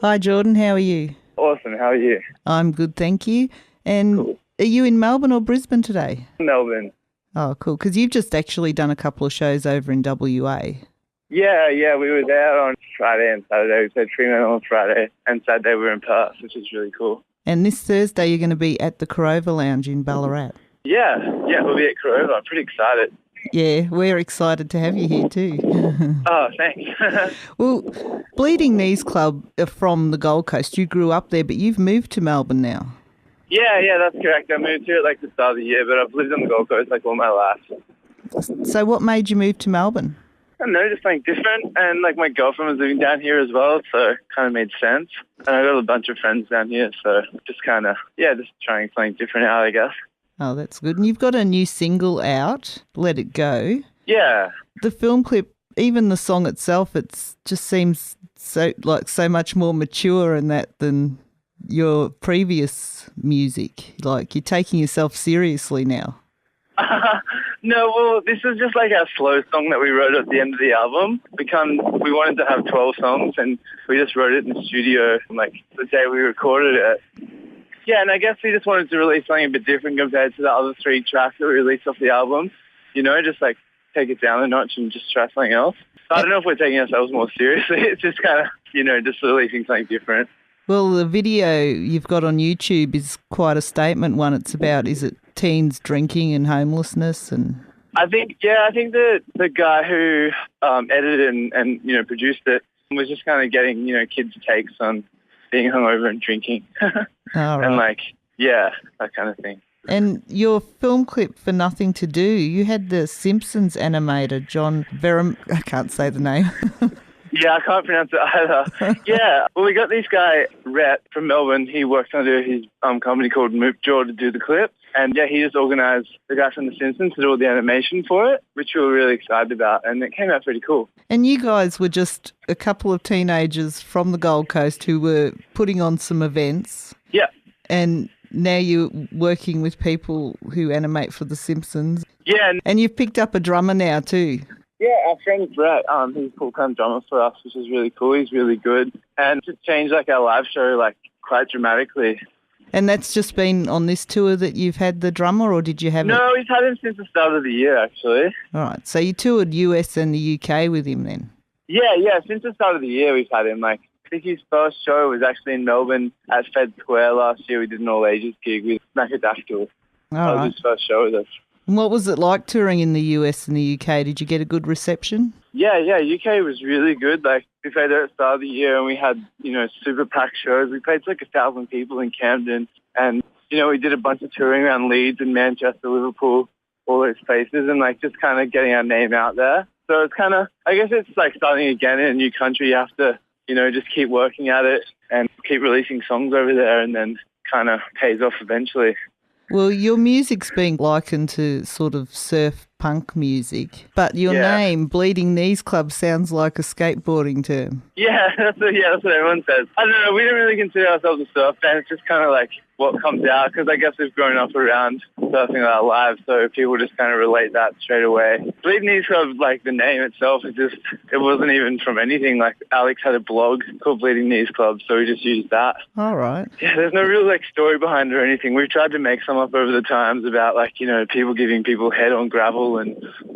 Hi Jordan, how are you? Awesome. How are you? I'm good, thank you. And Cool. are you in Melbourne or Brisbane today? Melbourne. Oh, cool, because you've just actually done a couple of shows over in WA. Yeah. We were there on Friday and Saturday. We played Fremantle on Friday, and Saturday we were in Perth, which is really cool. And this Thursday you're going to be at the Corova Lounge in Ballarat. Yeah, we'll be at Corova. I'm pretty excited. Yeah, we're excited to have you here too. Oh, thanks. Well, Bleeding Knees Club are from the Gold Coast. You grew up there, but you've moved to Melbourne now. yeah, that's correct. I moved here at the start of the year, but I've lived on the Gold Coast all my life. So what made you move to Melbourne? I don't know, just something different. And my girlfriend was living down here as well, so it kind of made sense. And I got a bunch of friends down here, so just just trying something different out, I guess. Oh, that's good. And you've got a new single out, Let It Go. Yeah. The film clip, even the song itself, it just seems so much more mature in that than your previous music. Like you're taking yourself seriously now. No, well, this is just our slow song that we wrote at the end of the album. We wanted to have 12 songs, and we just wrote it in the studio, the day we recorded it. Yeah, and I guess we just wanted to release something a bit different compared to the other 3 tracks that we released off the album. Just take it down a notch and just try something else. So I don't know if we're taking ourselves more seriously. It's just just releasing something different. Well, the video you've got on YouTube is quite a statement one. It's about, is it teens drinking and homelessness? And I think the guy who edited and produced it was just kind of getting, kids' takes on being hungover and drinking. All right. And that kind of thing. And your film clip for Nothing to Do, you had the Simpsons animator, John Verum, I can't say the name. Yeah, I can't pronounce it either. Yeah, well, we got this guy, Rhett, from Melbourne. He works under his company called Moopjaw to do the clip. And yeah, he just organised the guy from The Simpsons to do all the animation for it, which we were really excited about. And it came out pretty cool. And you guys were just a couple of teenagers from the Gold Coast who were putting on some events. Yeah. And now you're working with people who animate for The Simpsons. Yeah. And you've picked up a drummer now too. Yeah, our friend Brett, he's a full-time drummer for us, which is really cool. He's really good. And just changed our live show quite dramatically. And that's just been on this tour that you've had the drummer, or did you have No, we've had him since the start of the year, actually. All right, so you toured US and the UK with him then? Yeah, since the start of the year we've had him. I think his first show was actually in Melbourne at Fed Square last year. We did an all-ages gig with Macadactyl. That was his first show with us. And what was it like touring in the US and the UK? Did you get a good reception? Yeah, UK was really good. We played there at the start of the year and we had, super packed shows. We played to 1,000 people in Camden and, we did a bunch of touring around Leeds and Manchester, Liverpool, all those places and just kind of getting our name out there. So it's I guess it's starting again in a new country. You have to, just keep working at it and keep releasing songs over there and then kind of pays off eventually. Well, your music's being likened to sort of surf punk music, but your name, Bleeding Knees Club, sounds like a skateboarding term. Yeah, that's what everyone says. I don't know, we don't really consider ourselves a surf band. It's just kind of what comes out, because I guess we've grown up around surfing our lives, so people just kind of relate that straight away. Bleeding Knees Club, the name itself, it wasn't even from anything. Alex had a blog called Bleeding Knees Club, so we just used that. All right. Yeah, there's no real story behind it or anything. We've tried to make some up over the times about people giving people head on gravel and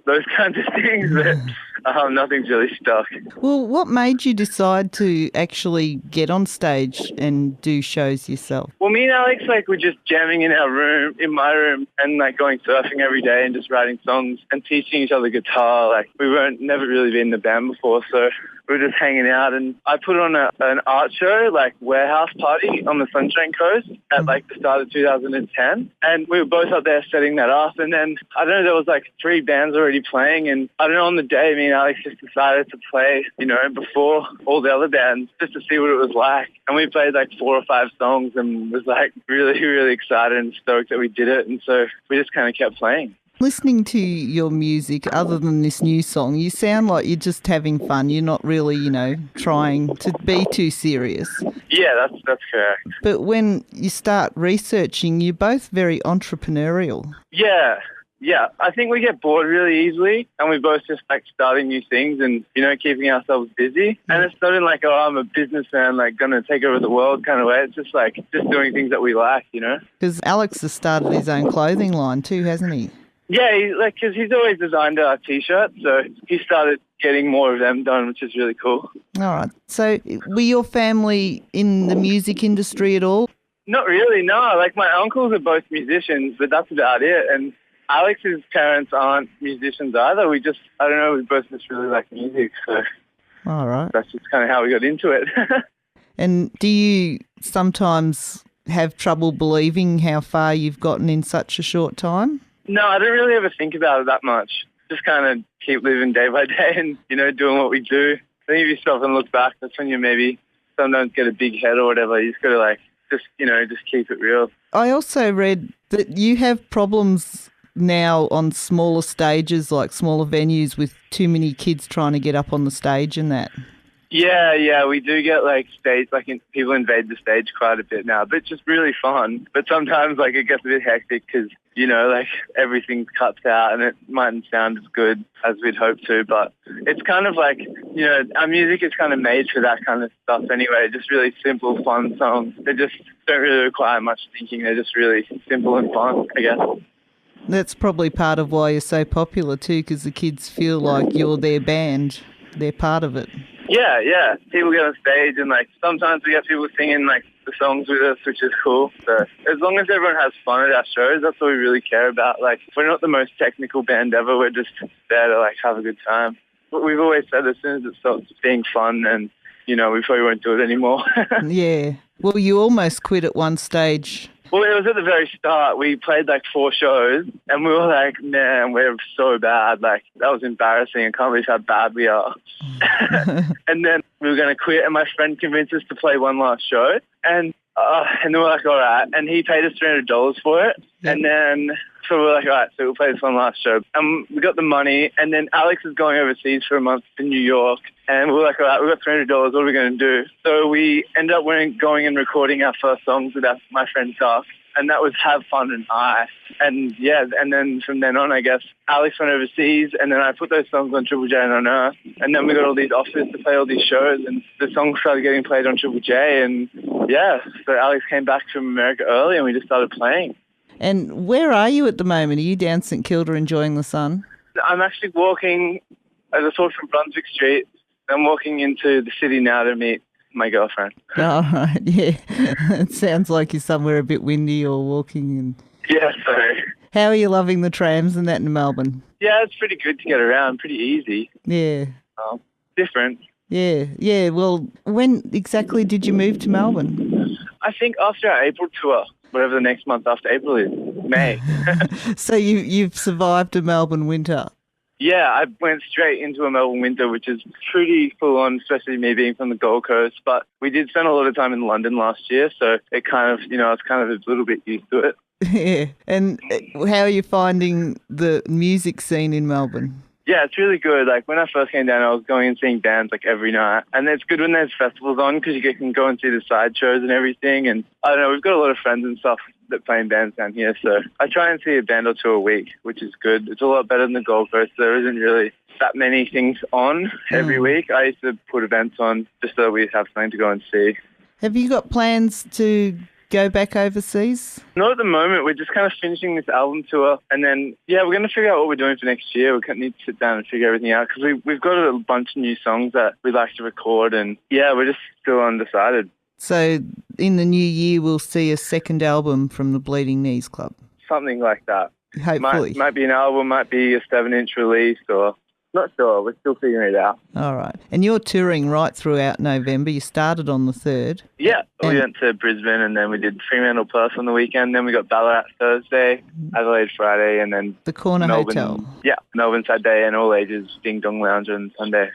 those kinds of things, but nothing's really stuck. Well, what made you decide to actually get on stage and do shows yourself? Well, me and Alex, we're just jamming in in my room, and going surfing every day and just writing songs and teaching each other guitar. We never really been in the band before, so we were just hanging out, and I put on an art show, Warehouse Party on the Sunshine Coast at the start of 2010, and we were both up there setting that up, and then I don't know, there was 3 bands already playing, and I don't know, on the day me and Alex just decided to play, before all the other bands just to see what it was like, and we played 4 or 5 songs and was really, really excited and stoked that we did it, and so we just kind of kept playing. Listening to your music, other than this new song, you sound like you're just having fun. You're not really, trying to be too serious. Yeah, that's correct. But when you start researching, you're both very entrepreneurial. Yeah, Yeah, I think we get bored really easily, and we both just like starting new things and, you know, keeping ourselves busy. And it's not in like, oh, I'm a businessman, like going to take over the world kind of way. It's just like just doing things that we like, you know? Because Alex has started his own clothing line too, hasn't he? Yeah, because he's always designed our T-shirts, so he started getting more of them done, which is really cool. All right. So were your family in the music industry at all? Not really, no. Like my uncles are both musicians, but that's about it. And Alex's parents aren't musicians either. I don't know, we both just really like music, so All right. that's just kind of how we got into it. And do you sometimes have trouble believing how far you've gotten in such a short time? No, I don't really ever think about it that much. Just kind of keep living day by day and, you know, doing what we do. I think if you stop and look back, that's when you maybe sometimes get a big head or whatever. You just got to like, just, you know, just keep it real. I also read that you have problems now on smaller stages, like smaller venues, with too many kids trying to get up on the stage and that. Yeah, we do get like people invade the stage quite a bit now, but it's just really fun. But sometimes like it gets a bit hectic because, you know, like everything's cut out and it mightn't sound as good as we'd hope to. But it's kind of like, you know, our music is kind of made for that kind of stuff anyway. Just really simple, fun songs. They just don't really require much thinking. They're just really simple and fun, I guess. That's probably part of why you're so popular too, because the kids feel like you're their band. They're part of it. Yeah. People get on stage and like sometimes we get people singing like the songs with us, which is cool. So as long as everyone has fun at our shows, that's what we really care about. Like we're not the most technical band ever. We're just there to like have a good time. But we've always said as soon as it stops being fun, and you know, we probably won't do it anymore. Yeah. Well, you almost quit at one stage. Well, it was at the very start. We played like 4 shows and we were like, man, we're so bad. Like, that was embarrassing. I can't believe how bad we are. And then we were going to quit and my friend convinced us to play one last show. And then we're like, all right. And he paid us $300 for it. Yep. And then, so we're like, all right, so we'll play this one last show. And we got the money. And then Alex is going overseas for a month to New York. And we're like, all right, we've got $300. What are we going to do? So we ended up going and recording our first songs with my friend Duff. And that was Have Fun and I. And yeah, and then from then on, I guess, Alex went overseas and then I put those songs on Triple J and on Earth. And then we got all these offers to play all these shows and the songs started getting played on Triple J. And yeah, so Alex came back from America early and we just started playing. And where are you at the moment? Are you down St Kilda enjoying the sun? I'm actually walking, as I thought, from Brunswick Street. I'm walking into the city now to meet my girlfriend. Oh, right, yeah. It sounds like you're somewhere a bit windy or walking. And Yeah, sorry. How are you loving the trams and that in Melbourne? Yeah, it's pretty good to get around, pretty easy. Yeah. Different. Yeah. Well, when exactly did you move to Melbourne? I think after our April tour, whatever the next month after April is, May. So you've survived a Melbourne winter? Yeah, I went straight into a Melbourne winter, which is pretty full on, especially me being from the Gold Coast. But we did spend a lot of time in London last year, so it kind of, I was kind of a little bit used to it. Yeah. And how are you finding the music scene in Melbourne? Yeah, it's really good. Like when I first came down, I was going and seeing bands like every night. And it's good when there's festivals on because you can go and see the side shows and everything. And I don't know, we've got a lot of friends and stuff that play in bands down here. So I try and see a band or two a week, which is good. It's a lot better than the Gold Coast. There isn't really that many things on every week. I used to put events on just so we'd have something to go and see. Have you got plans to go back overseas? Not at the moment. We're just kind of finishing this album tour. And then, yeah, we're going to figure out what we're doing for next year. We need to sit down and figure everything out because we've got a bunch of new songs that we'd like to record. And, yeah, we're just still undecided. So in the new year, we'll see a second album from the Bleeding Knees Club? Something like that. Hopefully. Might be an album, might be a 7-inch release or... Not sure. We're still figuring it out. All right. And you're touring right throughout November. You started on the 3rd. Yeah. We went to Brisbane and then we did Fremantle, Perth on the weekend. Then we got Ballarat Thursday, Adelaide Friday, and then the Corner Melbourne, Hotel. Yeah. Melbourne Saturday and All Ages Ding Dong Lounge on Sunday.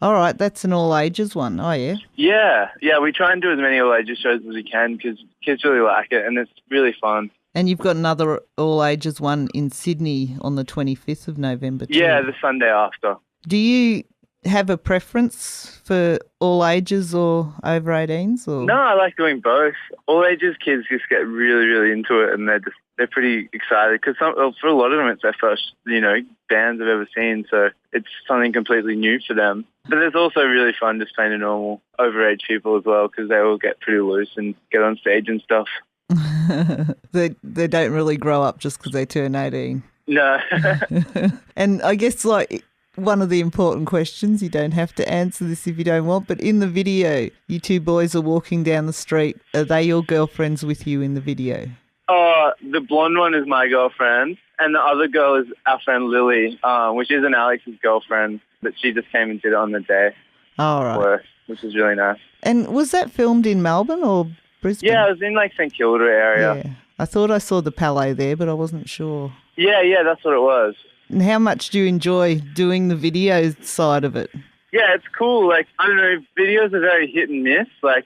All right. That's an all ages one. Oh, yeah? Yeah. We try and do as many all ages shows as we can because kids really like it and it's really fun. And you've got another all-ages one in Sydney on the 25th of November too. Yeah, the Sunday after. Do you have a preference for all ages or over 18s? Or? No, I like doing both. All ages kids just get really, really into it and they're they're pretty excited because for a lot of them it's their first, bands they've ever seen, so it's something completely new for them. But it's also really fun just playing to normal overage people as well because they all get pretty loose and get on stage and stuff. They don't really grow up just because they turn 18. No. And I guess like one of the important questions, you don't have to answer this if you don't want, but in the video, you two boys are walking down the street. Are they your girlfriends with you in the video? Oh, the blonde one is my girlfriend, and the other girl is our friend Lily, which isn't Alex's girlfriend, but she just came and did it on the day. All right. Which is really nice. And was that filmed in Melbourne or Brisbane? Yeah, it was in like St Kilda area. Yeah. I thought I saw the Palais there, but I wasn't sure. Yeah, that's what it was. And how much do you enjoy doing the video side of it? Yeah, it's cool. Like, I don't know, videos are very hit and miss. Like,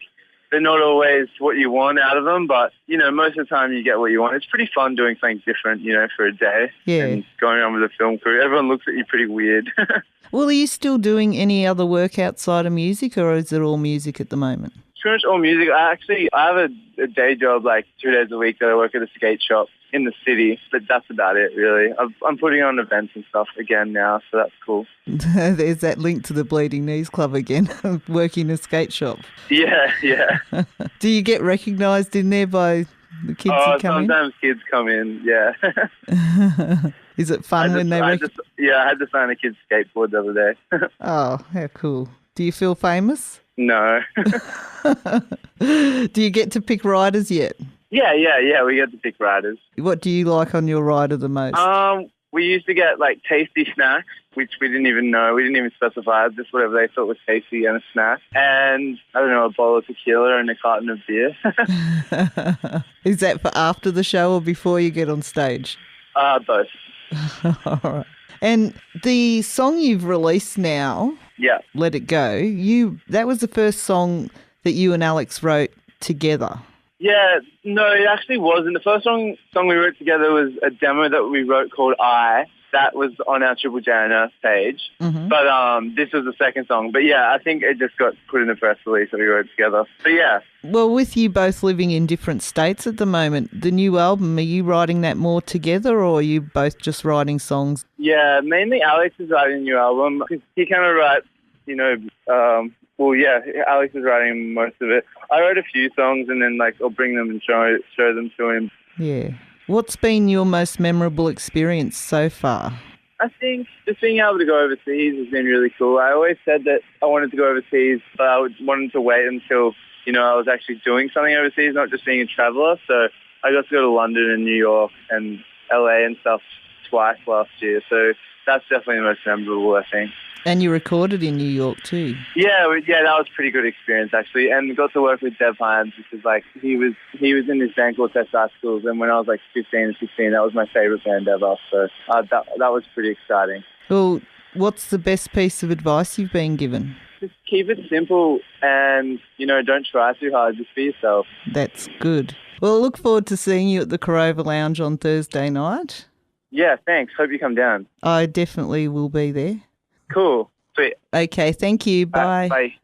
they're not always what you want out of them, but, most of the time you get what you want. It's pretty fun doing something different, for a day. Yeah. And going on with a film crew. Everyone looks at you pretty weird. Well, are you still doing any other work outside of music, or is it all music at the moment? It's pretty much all music. I have a day job, like 2 days a week that I work at a skate shop in the city, but that's about it, really. I'm putting on events and stuff again now, so that's cool. There's that link to the Bleeding Knees Club again, working a skate shop. Yeah. Do you get recognised in there by the kids who come in? Sometimes kids come in, yeah. Is it fun when they I had to sign a kid's skateboard the other day. Oh, how cool. Do you feel famous? No. Do you get to pick riders yet? Yeah, we get to pick riders. What do you like on your rider the most? We used to get like tasty snacks, which we didn't even know. We didn't even specify. Just whatever they thought was tasty and a snack. And, I don't know, a bowl of tequila and a carton of beer. Is that for after the show or before you get on stage? Both. All right. And the song you've released now, yeah, Let It Go, that was the first song that you and Alex wrote together. Yeah, no, it actually wasn't. The first song we wrote together was a demo that we wrote called I. That was on our Triple J and Earth page. Mm-hmm. But this was the second song. But yeah, I think it just got put in the press release that we wrote together. But yeah. Well, with you both living in different states at the moment, the new album, are you writing that more together or are you both just writing songs? Yeah, mainly Alex is writing a new album. He kind of writes, Alex is writing most of it. I wrote a few songs and then I'll bring them and show them to him. Yeah. What's been your most memorable experience so far? I think just being able to go overseas has been really cool. I always said that I wanted to go overseas, but I wanted to wait until, I was actually doing something overseas, not just being a traveller. So I got to go to London and New York and LA and stuff twice last year. So that's definitely the most memorable, I think. And you recorded in New York too. Yeah, that was a pretty good experience actually, and we got to work with Dev Hynes, which is he was in this band called Test Schools, and when I was 15 or 16, that was my favourite band ever. So that was pretty exciting. Well, what's the best piece of advice you've been given? Just keep it simple, and don't try too hard. Just be yourself. That's good. Well, I look forward to seeing you at the Corova Lounge on Thursday night. Yeah, thanks. Hope you come down. I definitely will be there. Cool. Sweet. Okay, thank you. Bye. Bye.